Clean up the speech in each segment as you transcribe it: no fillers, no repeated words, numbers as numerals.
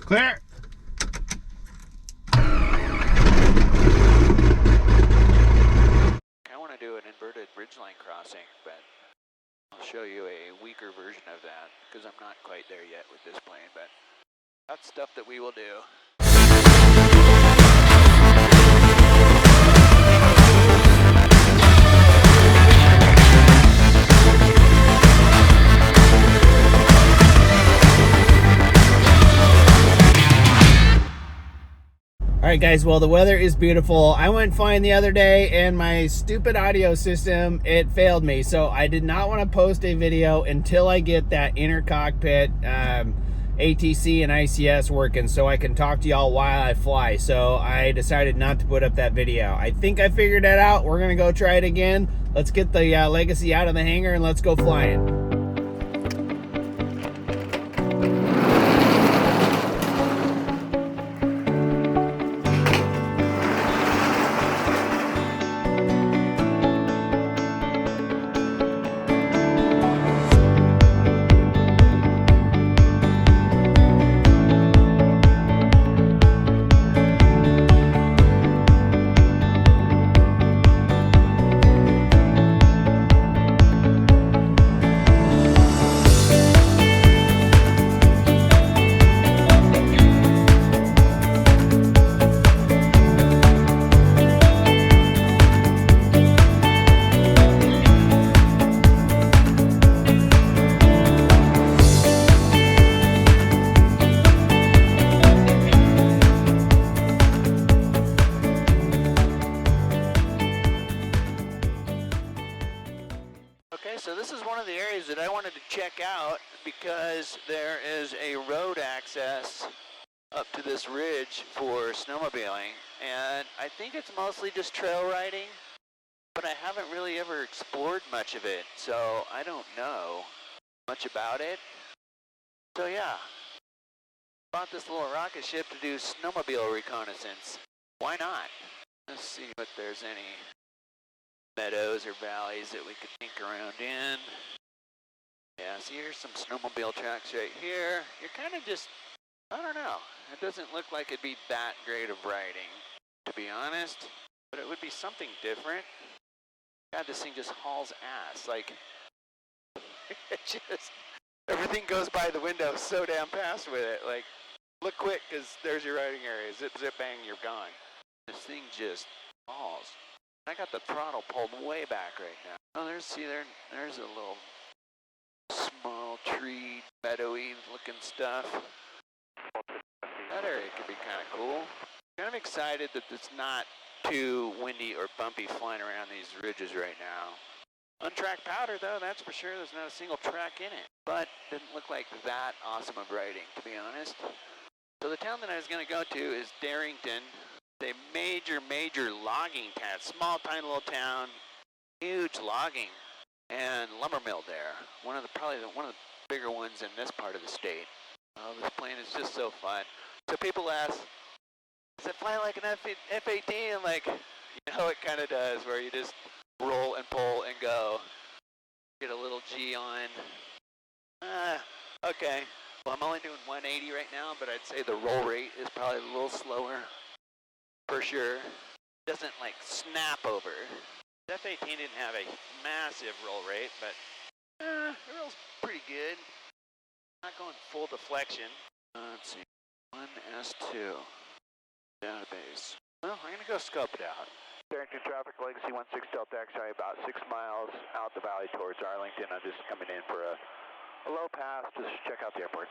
Clear. I want to do an inverted ridgeline crossing, but I'll show you a weaker version of that because I'm not quite there yet with this plane, but that's stuff that we will do. Alright guys, well the weather is beautiful. I went flying the other day and my stupid audio system, it failed me. So I did not want to post a video until I get that inner cockpit ATC and ICS working so I can talk to y'all while I fly. So I decided not to put up that video. I think I figured that out. We're going to go try it again. Let's get the Legacy out of the hangar and let's go flying. So this is one of the areas that I wanted to check out because there is a road access up to this ridge for snowmobiling, and I think it's mostly just trail riding, but I haven't really ever explored much of it, so I don't know much about it. So yeah, bought this little rocket ship to do snowmobile reconnaissance. Why not? Let's see if there's any meadows or valleys that we could think around in. Yeah, so here's some snowmobile tracks right here. You're kind of just, I don't know. It doesn't look like it'd be that great of riding, to be honest, but it would be something different. God, this thing just hauls ass. Like, it just, everything goes by the window so damn fast with it. Like, look quick, because there's your riding area. Zip, zip, bang, you're gone. This thing just hauls. I got the throttle pulled way back right now. Oh, there's a little small tree, meadowy looking stuff. That area could be kind of cool. Kind of excited that it's not too windy or bumpy flying around these ridges right now. Untracked powder though, that's for sure. There's not a single track in it. But didn't look like that awesome of riding, to be honest. So the town that I was going to go to is Darrington. It's a major logging town, small, tiny little town, huge logging and lumber mill there. Probably one of the bigger ones in this part of the state. Oh, this plane is just so fun. So people ask, does it fly like an F-18? I'm like, you know, it kind of does, where you just roll and pull and go. Get a little G on. Okay. Well, I'm only doing 180 right now, but I'd say the roll rate is probably a little slower. For sure. Doesn't like snap over. The F-18 didn't have a massive roll rate, but it rolls pretty good. Not going full deflection. Let's see. 1S2 database. Well, I'm gonna go scope it out. Darrington traffic, Legacy 16 Delta X-ray, about 6 miles out the valley towards Arlington. I'm just coming in for a low pass to check out the airport.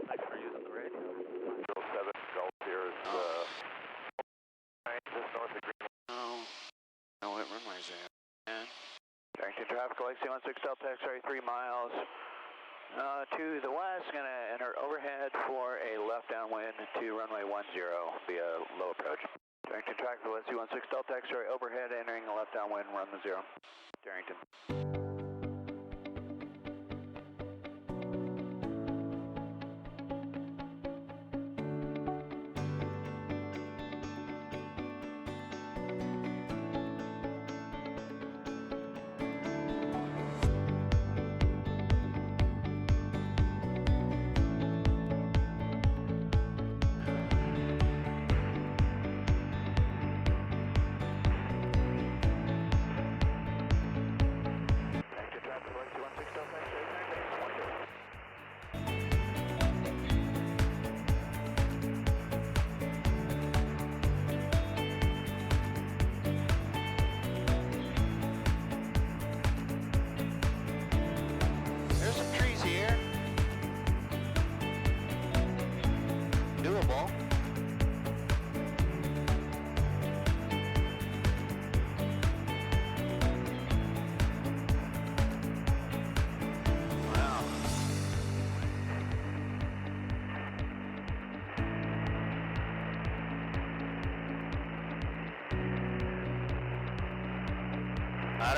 Thanks for using the radio. 07 Gulf here is just north of Green. Oh, what runway is it? Darrington traffic, Legacy 16 Delta X-ray, 3 miles to the west. Gonna enter overhead for a left downwind to runway 10 via low approach. Darrington traffic, Legacy 16 Delta X-ray, overhead entering a left downwind, run the 0. Darrington.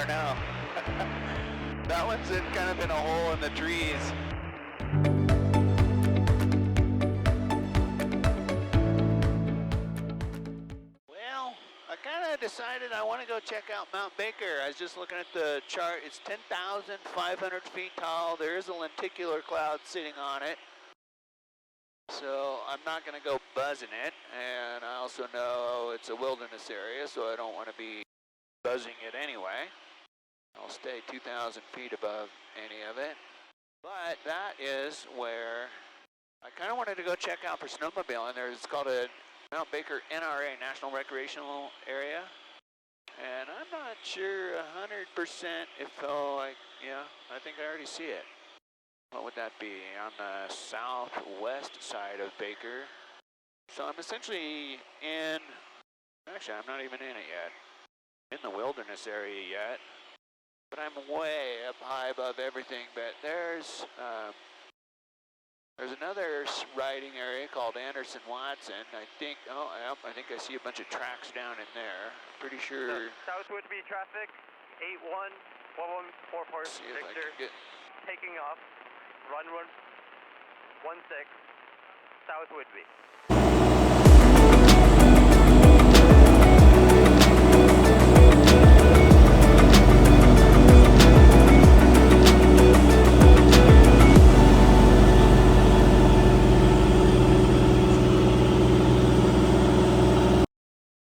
don't know. That one's kind of in a hole in the trees. Well, I kind of decided I want to go check out Mount Baker. I was just looking at the chart. It's 10,500 feet tall. There is a lenticular cloud sitting on it. So I'm not going to go buzzing it. And I also know it's a wilderness area, so I don't want to be buzzing it anyway. I'll stay 2,000 feet above any of it. But that is where I kind of wanted to go check out for snowmobiling. It's called a Mount Baker NRA, National Recreational Area. And I'm not sure 100% if, I think I already see it. What would that be? On the southwest side of Baker. So I'm essentially actually I'm not even in it yet. In the wilderness area yet. But I'm way up high above everything. But there's another riding area called Anderson-Watson. I think I see a bunch of tracks down in there. Pretty sure. South Whitby traffic, 811144 Victor, taking off, runway 16, South Whitby.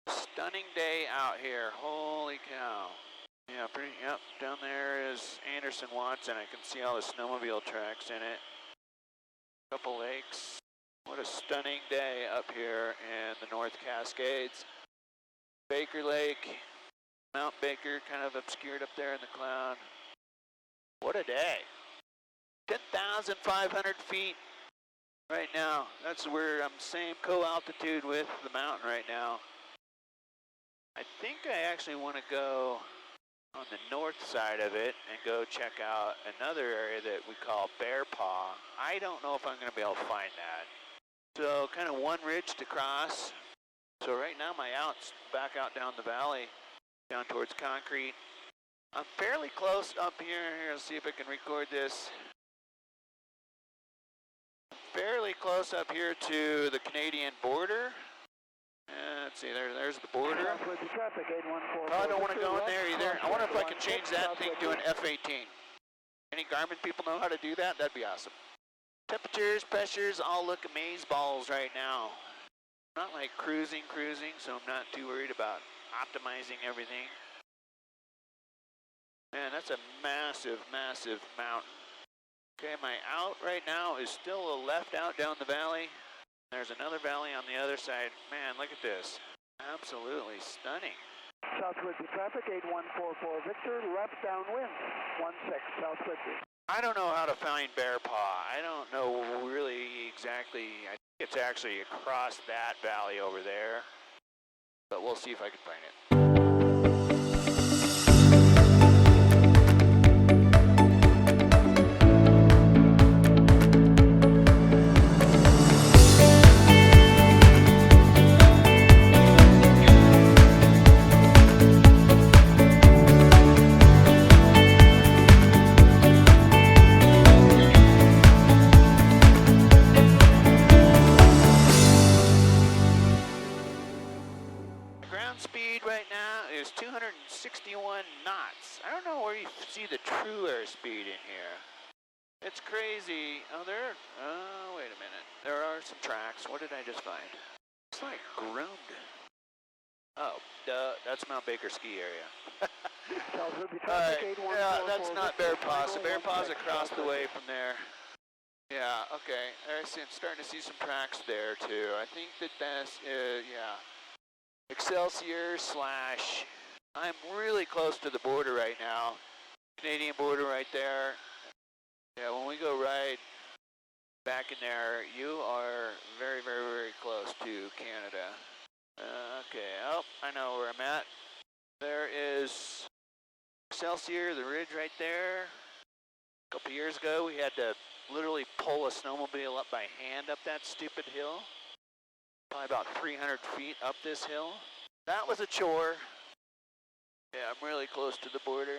Stunning day out here. Holy cow. Yeah, down there is Anderson-Watson. I can see all the snowmobile tracks in it. Couple lakes. What a stunning day up here in the North Cascades. Baker Lake, Mount Baker kind of obscured up there in the cloud. What a day. 10,500 feet right now. That's where I'm same co-altitude with the mountain right now. I think I actually want to go on the north side of it and go check out another area that we call Bearpaw. I don't know if I'm going to be able to find that. So kind of one ridge to cross. So right now my out's back out down the valley, down towards Concrete. I'm fairly close up here. Here, let's see if I can record this. Fairly close up here to the Canadian border. Let's see, there's the border. Oh, I don't want to go in there either. I wonder if I can change that thing to an F-18. Any Garmin people know how to do that? That'd be awesome. Temperatures, pressures, all look amazeballs right now. Not like cruising, so I'm not too worried about optimizing everything. Man, that's a massive, massive mountain. Okay, my out right now is still a left out down the valley. There's another valley on the other side. Man, look at this. Absolutely stunning. South Whitby traffic, 8144 Victor, left downwind, 16 South Whitby. I don't know how to find Bearpaw. I don't know really exactly. I think it's actually across that valley over there. But we'll see if I can find it. Speed right now is 261 knots. I don't know where you see the true airspeed in here. It's crazy. Oh, wait a minute. There are some tracks. What did I just find? It's like groomed. Oh, duh, that's Mount Baker ski area. Alright, yeah, that's not Bearpaw. So Bearpaw's across the way from there. Yeah, okay. I'm starting to see some tracks there too. I think that's, yeah. Excelsior / I'm really close to the border right now. Canadian border right there. Yeah, when we go right back in there, you are very, very, very close to Canada. Okay, I know where I'm at. There is Excelsior, the ridge right there. A couple years ago, we had to literally pull a snowmobile up by hand up that stupid hill. Probably about 300 feet up this hill. That was a chore. Yeah, I'm really close to the border.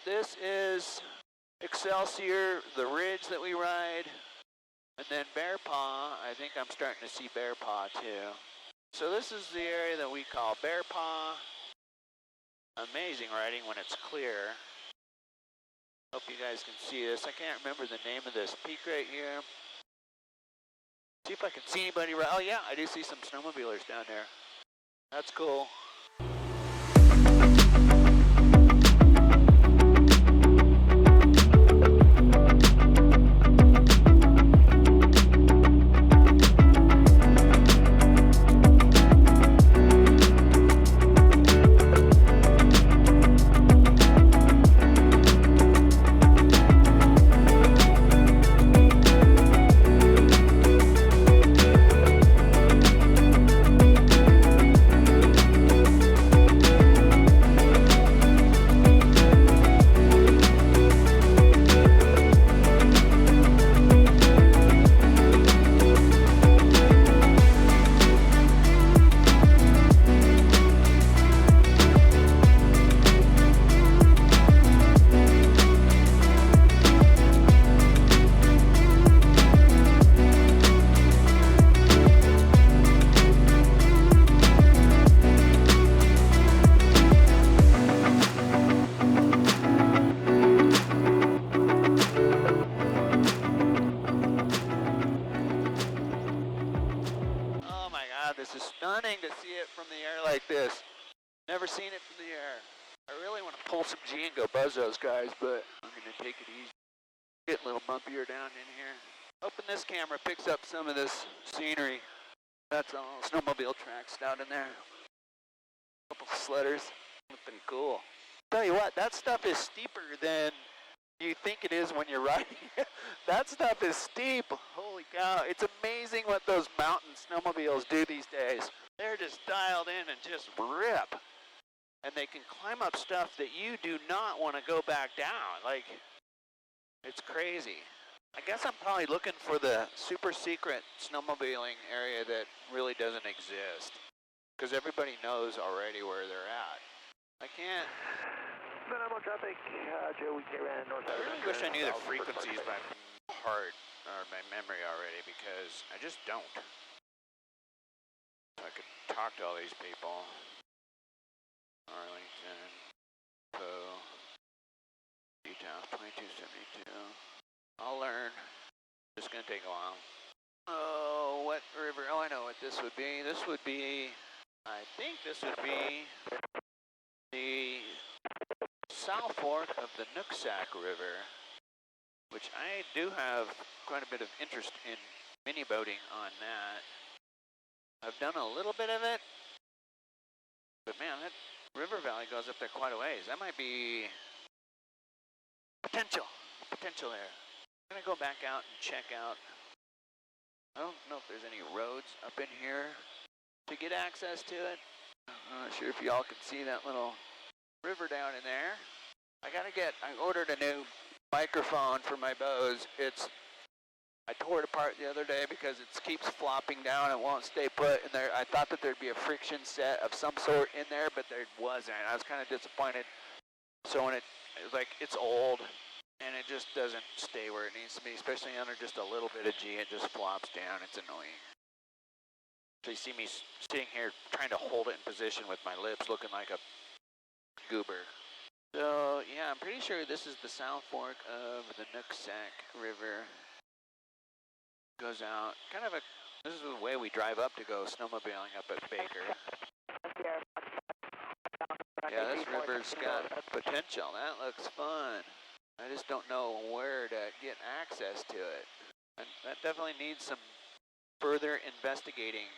This is Excelsior, the ridge that we ride, and then Bearpaw. I think I'm starting to see Bearpaw too. So this is the area that we call Bearpaw. Amazing riding when it's clear. Hope you guys can see this. I can't remember the name of this peak right here. See if I can see anybody. Oh yeah, I do see some snowmobilers down there. That's cool. This is stunning to see it from the air like this. Never seen it from the air. I really want to pull some G and go buzz those guys, but I'm going to take it easy. Get a little bumpier down in here. Hoping this camera picks up some of this scenery. That's all snowmobile tracks down in there. A couple sledders. Looking cool. Tell you what, that stuff is steeper than you think it is when you're riding. That stuff is steep. Holy cow. It's amazing what those mountain snowmobiles do these days. They're just dialed in and just rip. And they can climb up stuff that you do not want to go back down. Like, it's crazy. I guess I'm probably looking for the super secret snowmobiling area that really doesn't exist. Because everybody knows already where they're at. I can't. Minimal traffic, Joey Karen, north. I really wish I knew the frequencies by heart or by memory already, because I just don't. So I could talk to all these people. Arlington, Poe, details 2272. I'll learn. Just gonna take a while. Oh, what river? Oh, I know what this would be. This would be, I think this would be the South Fork of the Nooksack River, which I do have quite a bit of interest in mini boating on that. I've done a little bit of it, but man, that river valley goes up there quite a ways. That might be potential there. I'm gonna go back out and check out. I don't know if there's any roads up in here to get access to it. I'm not sure if y'all can see that little river down in there. I ordered a new microphone for my Bose. I tore it apart the other day because it keeps flopping down and won't stay put in there. I thought that there'd be a friction set of some sort in there, but there wasn't. I was kind of disappointed. So when it was like, it's old and it just doesn't stay where it needs to be, especially under just a little bit of G, it just flops down. It's annoying. So you see me sitting here trying to hold it in position with my lips looking like a goober. So yeah, I'm pretty sure this is the South Fork of the Nooksack River. Goes out, this is the way we drive up to go snowmobiling up at Baker. Yeah, this river's got potential. That looks fun. I just don't know where to get access to it. And that definitely needs some further investigating.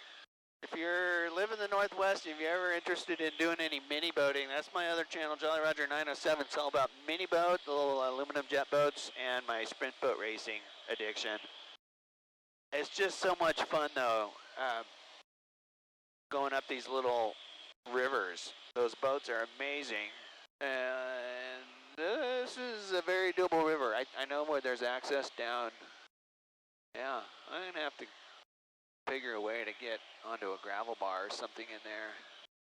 If you live in the Northwest, if you're ever interested in doing any mini boating, that's my other channel, Jolly Roger 907. It's all about mini boat, the little aluminum jet boats, and my sprint boat racing addiction. It's just so much fun, though, going up these little rivers. Those boats are amazing. And this is a very doable river. I know where there's access down. Yeah, I'm going to have to figure a way to get onto a gravel bar or something in there.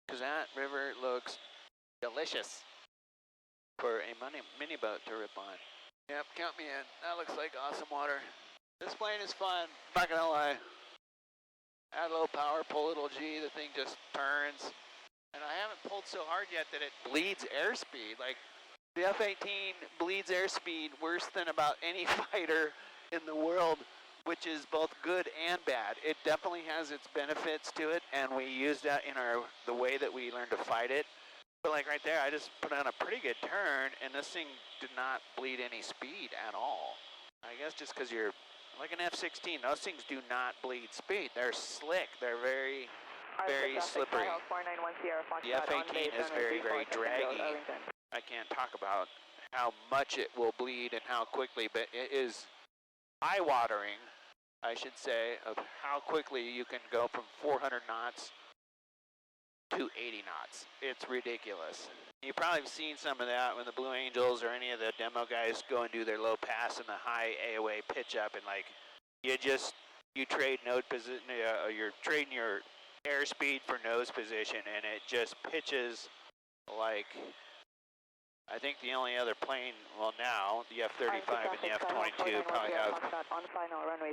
Because that river looks delicious for a mini boat to rip on. Yep, count me in. That looks like awesome water. This plane is fun, not gonna lie. Add a little power, pull a little G, the thing just turns. And I haven't pulled so hard yet that it bleeds airspeed. Like, the F-18 bleeds airspeed worse than about any fighter in the world, which is both good and bad. It definitely has its benefits to it, and we use that in the way that we learn to fight it. But like right there, I just put on a pretty good turn, and this thing did not bleed any speed at all. I guess just because you're like an F-16, those things do not bleed speed. They're slick. They're very, very slippery. The F-18 is very, very draggy. I can't talk about how much it will bleed and how quickly, but it is eye-watering, I should say, of how quickly you can go from 400 knots to 80 knots. It's ridiculous. You've probably seen some of that when the Blue Angels or any of the demo guys go and do their low pass and the high AOA pitch up, and like you trade node position, you're trading your airspeed for nose position, and it just pitches like, I think the only other plane, well now, the F-35 and the F-22 probably have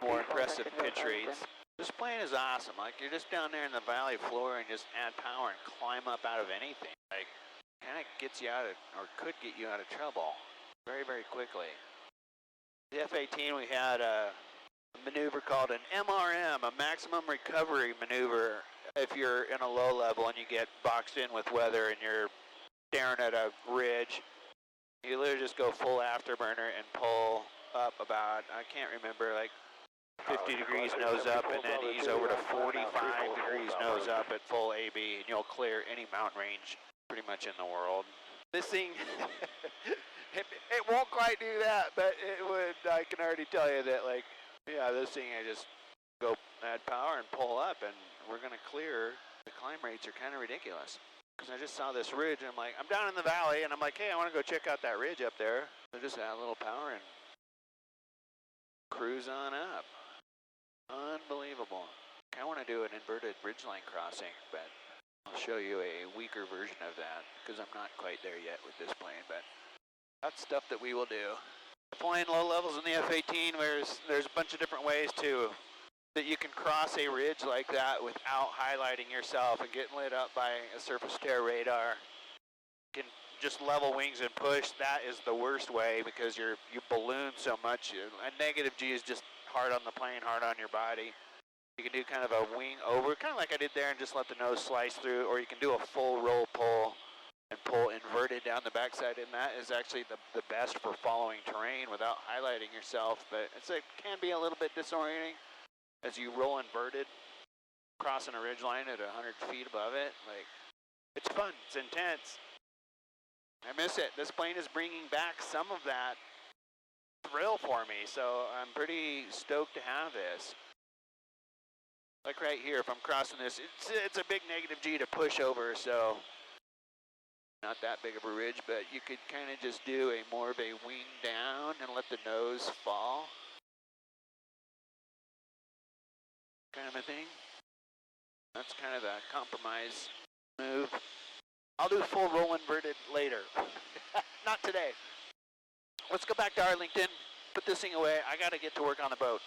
more impressive pitch rates. This plane is awesome. Like, you're just down there in the valley floor and just add power and climb up out of anything. Like, kind of gets you out of, or could get you out of trouble very, very quickly. The F-18, we had a maneuver called an MRM, a maximum recovery maneuver. If you're in a low level and you get boxed in with weather and you're staring at a ridge, you literally just go full afterburner and pull up about, I can't remember, like 50 degrees nose up, and then ease over to 45 degrees nose up at full AB, and you'll clear any mountain range pretty much in the world. This thing, it won't quite do that, but it would. I can already tell you that, like, yeah, this thing, I just go add power and pull up, and we're going to clear. The climb rates are kind of ridiculous. Because I just saw this ridge, and I'm like, I'm down in the valley, and I'm like, hey, I want to go check out that ridge up there. So just add a little power and cruise on up. Unbelievable. I want to do an inverted ridgeline crossing, but I'll show you a weaker version of that because I'm not quite there yet with this plane, but that's stuff that we will do. Flying low levels in the F-18, there's a bunch of different ways that you can cross a ridge like that without highlighting yourself and getting lit up by a surface to air radar. You can just level wings and push. That is the worst way because you balloon so much. A negative G is just hard on the plane, hard on your body. You can do kind of a wing over, kind of like I did there, and just let the nose slice through, or you can do a full roll pull and pull inverted down the backside, and that is actually the best for following terrain without highlighting yourself, but it can be a little bit disorienting as you roll inverted, crossing a ridge line at 100 feet above it. Like, it's fun, it's intense. I miss it. This plane is bringing back some of that thrill for me, so I'm pretty stoked to have this. Like right here, if I'm crossing this, it's a big negative G to push over, so not that big of a ridge, but you could kind of just do more of a wing down and let the nose fall. Kind of a thing. That's kind of a compromise move. I'll do full roll inverted later. Not today. Let's go back to Arlington, put this thing away. I gotta get to work on the boat.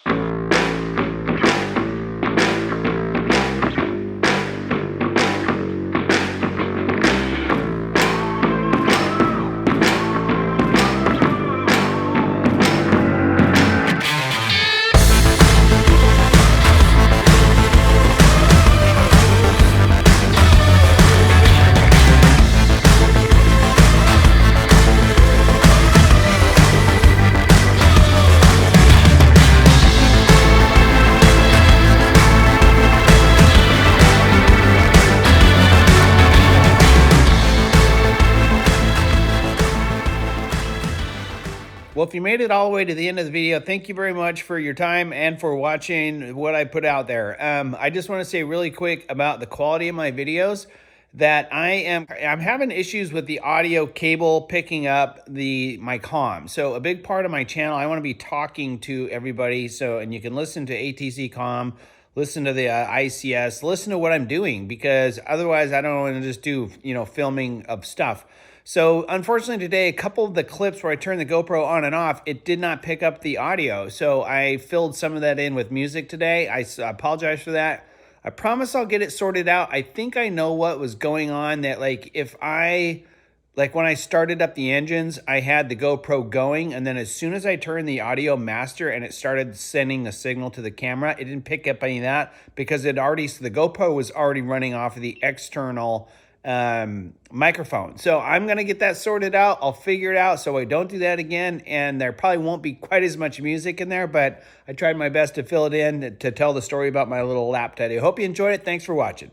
Well, if you made it all the way to the end of the video, thank you very much for your time and for watching what I put out there. I just want to say really quick about the quality of my videos that I'm having issues with the audio cable picking up my comm. So a big part of my channel, I want to be talking to everybody. And you can listen to ATC comm, listen to the ICS, listen to what I'm doing, because otherwise I don't want to just do, filming of stuff. So unfortunately today, a couple of the clips where I turned the GoPro on and off, it did not pick up the audio. So I filled some of that in with music today. I apologize for that. I promise I'll get it sorted out. I think I know what was going on, that when I started up the engines, I had the GoPro going, and then as soon as I turned the audio master and it started sending a signal to the camera, it didn't pick up any of that because the GoPro was already running off of the external microphone. So I'm going to get that sorted out. I'll figure it out so I don't do that again, and there probably won't be quite as much music in there, but I tried my best to fill it in to tell the story about my little lap today. Hope you enjoyed it. Thanks for watching.